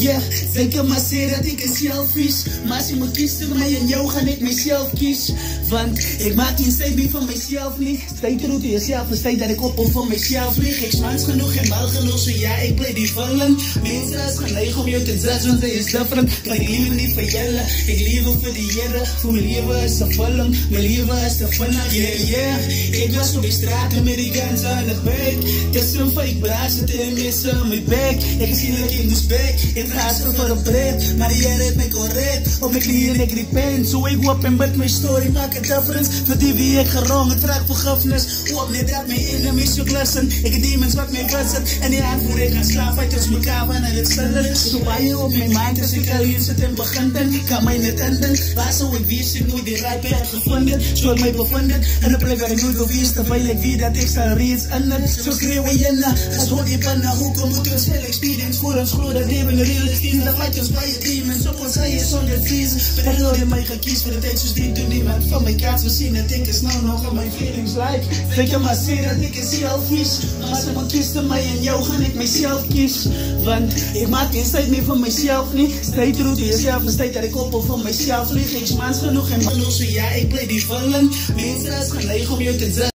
Yeah, zij kan maar zeggen dat ik een selfish. Maar als je moet kiezen voor mij en jou, ga ik mezelf kiezen. Want ik maak geen statement van mezelf niet. Stay true to jezelf en stay dat ik op voor mezelf vlieg. Ik smans genoeg en mal genoeg, zo ja, ik blijf die vallen. Mensen is geneigd om je te judgen, want zij is different. Maar ik lief niet voor jullie, ik lief voor die jaren. Voor mijn leven is te vallen, mijn leven is te vallen. Yeah, yeah. Ik was op de straat met die guns aan de bek. Het is een fake blaas, het is missen mijn bek. Ik zie dat ik moest back, ik ga ze voor een pret. Maar die heeft mij correct, op mijn knieën ik repent. Zo ik op en met mijn story maak een difference. Voor die wie ik gerong, het vraag vergifnis. Op net dat mijn enemies zoek lessen. Ik heb demons wat mij vissen. En die aanvoer ik aan slaafheid als mekaar van het stellen. Zo waar je op mijn mind als ik al hier zit en begint. Kan mij niet enden. Waar zou ik wist ik nooit die rijpe heb gevonden. Zo mij bevonden. En de plek waar ik nooit op wist. Terwijl ik wie dat ik zal reeds anden. Zo schreeuwen je na. Als hoor je van na hoe kom ik een snel experience. Voor ons groot dat hebben een real experience. Dat fight ons bij je demons. Op ons hij is zonder vriezen. Maar dan je mij gekies voor de tijd zoals die doen niemand van mijn kaart. We zien dat ik is nou nog aan mijn feelings like. Denk je maar zeer dat ik is selfish. Maar ze moet kiezen mij en jou ga ik mezelf kiezen. Want ik maak geen tijd meer van mezelf niet. Stay true to jezelf en stay dat ik op voor mezelf vlieg. Ik smans genoeg en genoeg, zo ja, ik blijf die vallen. Mensen is geneigd om je te judgen.